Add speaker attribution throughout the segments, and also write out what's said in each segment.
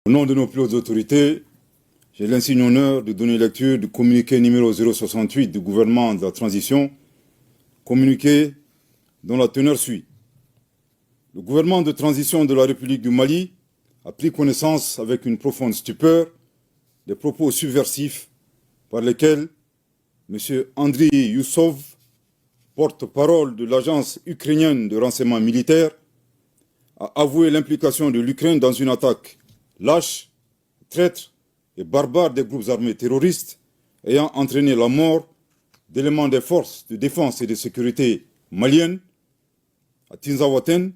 Speaker 1: Au nom de nos plus hautes autorités, j'ai l'insigne honneur de donner lecture du communiqué numéro 068 du gouvernement de la transition, communiqué dont la teneur suit. Le gouvernement de transition de la République du Mali a pris connaissance avec une profonde stupeur des propos subversifs par lesquels M. Andriy Youssov, porte-parole de l'agence ukrainienne de renseignement militaire, a avoué l'implication de l'Ukraine dans une attaque lâche, traître et barbare des groupes armés terroristes ayant entraîné la mort d'éléments des forces de défense et de sécurité maliennes à Tinzaouaten,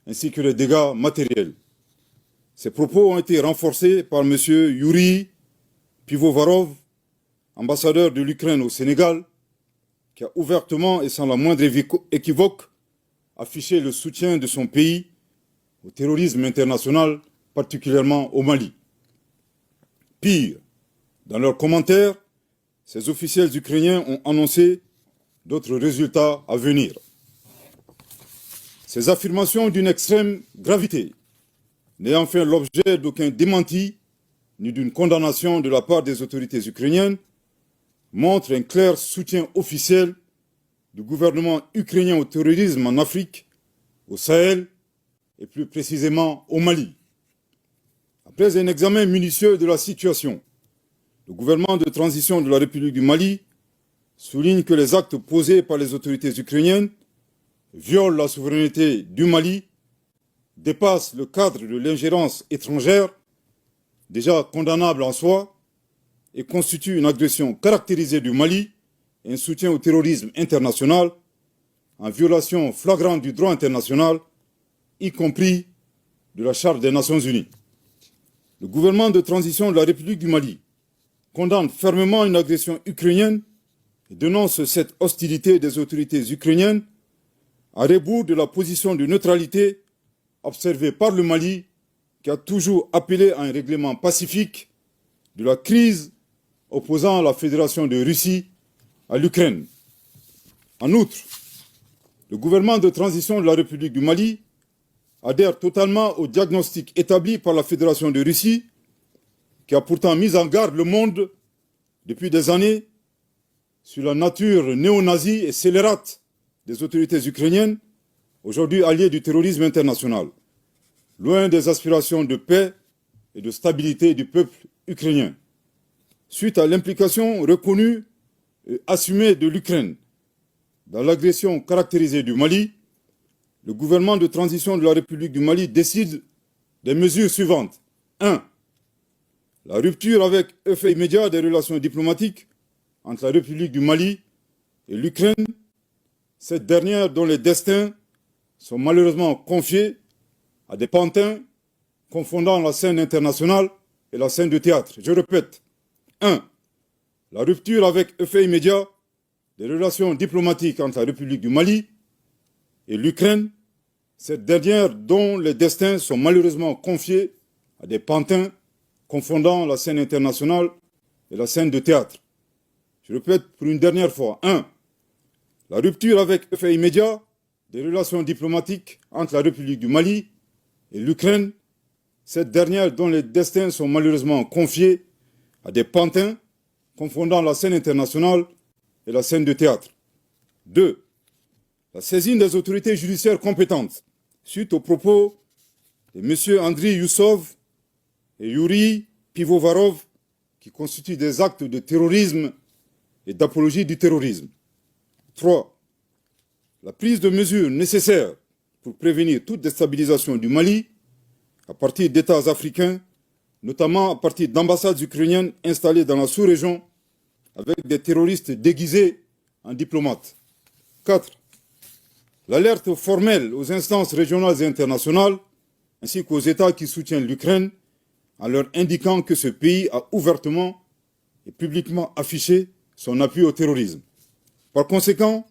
Speaker 1: ainsi que les dégâts matériels. Ces propos ont été renforcés par M. Yuri Pivovarov, ambassadeur de l'Ukraine au Sénégal, qui a ouvertement et sans la moindre équivoque affiché le soutien de son pays au terrorisme international, particulièrement au Mali. Pire, dans leurs commentaires, ces officiels ukrainiens ont annoncé d'autres résultats à venir. Ces affirmations d'une extrême gravité, n'ayant fait l'objet d'aucun démenti ni d'une condamnation de la part des autorités ukrainiennes, montrent un clair soutien officiel du gouvernement ukrainien au terrorisme en Afrique, au Sahel et plus précisément au Mali. Après un examen minutieux de la situation, le gouvernement de transition de la République du Mali souligne que les actes posés par les autorités ukrainiennes violent la souveraineté du Mali, dépassent le cadre de l'ingérence étrangère, déjà condamnable en soi, et constituent une agression caractérisée du Mali et un soutien au terrorisme international, en violation flagrante du droit international, y compris de la Charte des Nations Unies. Le gouvernement de transition de la République du Mali condamne fermement une agression ukrainienne et dénonce cette hostilité des autorités ukrainiennes à rebours de la position de neutralité observée par le Mali, qui a toujours appelé à un règlement pacifique de la crise opposant la Fédération de Russie à l'Ukraine. En outre, le gouvernement de transition de la République du Mali adhère totalement au diagnostic établi par la Fédération de Russie, qui a pourtant mis en garde le monde depuis des années sur la nature néo-nazie et scélérate des autorités ukrainiennes, aujourd'hui alliées du terrorisme international, loin des aspirations de paix et de stabilité du peuple ukrainien. Suite à l'implication reconnue et assumée de l'Ukraine dans l'agression caractérisée du Mali, le gouvernement de transition de la République du Mali décide des mesures suivantes. 1. La rupture avec effet immédiat des relations diplomatiques entre la République du Mali et l'Ukraine, cette dernière dont les destins sont malheureusement confiés à des pantins confondant la scène internationale et la scène de théâtre. Je répète. 1. La rupture avec effet immédiat des relations diplomatiques entre la République du Mali et l'Ukraine, cette dernière dont les destins sont malheureusement confiés à des pantins confondant la scène internationale et la scène de théâtre. Je répète pour une dernière fois. 1. La rupture avec effet immédiat des relations diplomatiques entre la République du Mali et l'Ukraine, cette dernière dont les destins sont malheureusement confiés à des pantins confondant la scène internationale et la scène de théâtre. 2. La saisine des autorités judiciaires compétentes suite aux propos de M. Andriy Youssov et Yuri Pivovarov qui constituent des actes de terrorisme et d'apologie du terrorisme. 3. La prise de mesures nécessaires pour prévenir toute déstabilisation du Mali à partir d'États africains, notamment à partir d'ambassades ukrainiennes installées dans la sous-région avec des terroristes déguisés en diplomates. 4. L'alerte formelle aux instances régionales et internationales, ainsi qu'aux États qui soutiennent l'Ukraine, en leur indiquant que ce pays a ouvertement et publiquement affiché son appui au terrorisme. Par conséquent,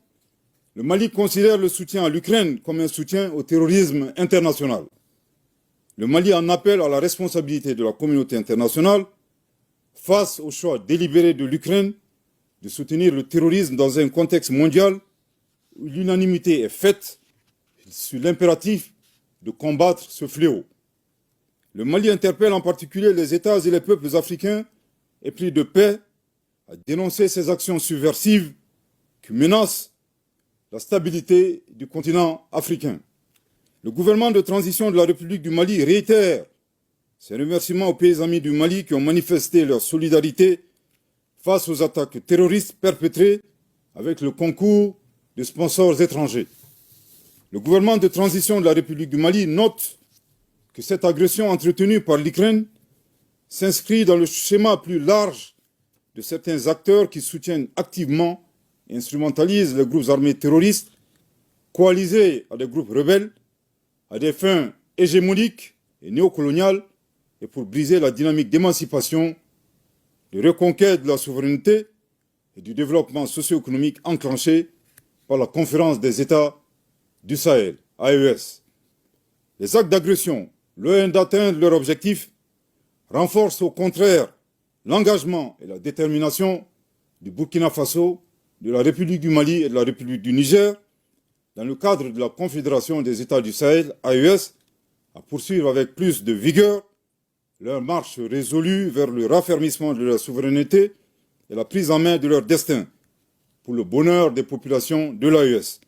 Speaker 1: le Mali considère le soutien à l'Ukraine comme un soutien au terrorisme international. Le Mali en appelle à la responsabilité de la communauté internationale face au choix délibéré de l'Ukraine de soutenir le terrorisme dans un contexte mondial où l'unanimité est faite sur l'impératif de combattre ce fléau. Le Mali interpelle en particulier les États et les peuples africains épris de paix à dénoncer ces actions subversives qui menacent la stabilité du continent africain. Le gouvernement de transition de la République du Mali réitère ses remerciements aux pays amis du Mali qui ont manifesté leur solidarité face aux attaques terroristes perpétrées avec le concours de sponsors étrangers. Le gouvernement de transition de la République du Mali note que cette agression entretenue par l'Ukraine s'inscrit dans le schéma plus large de certains acteurs qui soutiennent activement et instrumentalisent les groupes armés terroristes coalisés à des groupes rebelles à des fins hégémoniques et néocoloniales et pour briser la dynamique d'émancipation, de reconquête de la souveraineté et du développement socio-économique enclenché par la Conférence des États du Sahel, AES. Les actes d'agression, loin d'atteindre leur objectif, renforcent au contraire l'engagement et la détermination du Burkina Faso, de la République du Mali et de la République du Niger, dans le cadre de la Confédération des États du Sahel, AES, à poursuivre avec plus de vigueur leur marche résolue vers le raffermissement de leur souveraineté et la prise en main de leur destin pour le bonheur des populations de l'AES.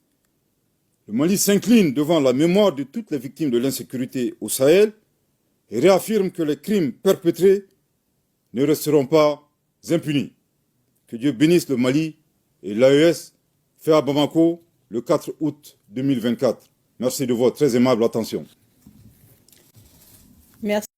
Speaker 1: Le Mali s'incline devant la mémoire de toutes les victimes de l'insécurité au Sahel et réaffirme que les crimes perpétrés ne resteront pas impunis. Que Dieu bénisse le Mali et l'AES, fait à Bamako le 4 août 2024. Merci de votre très aimable attention.
Speaker 2: Merci.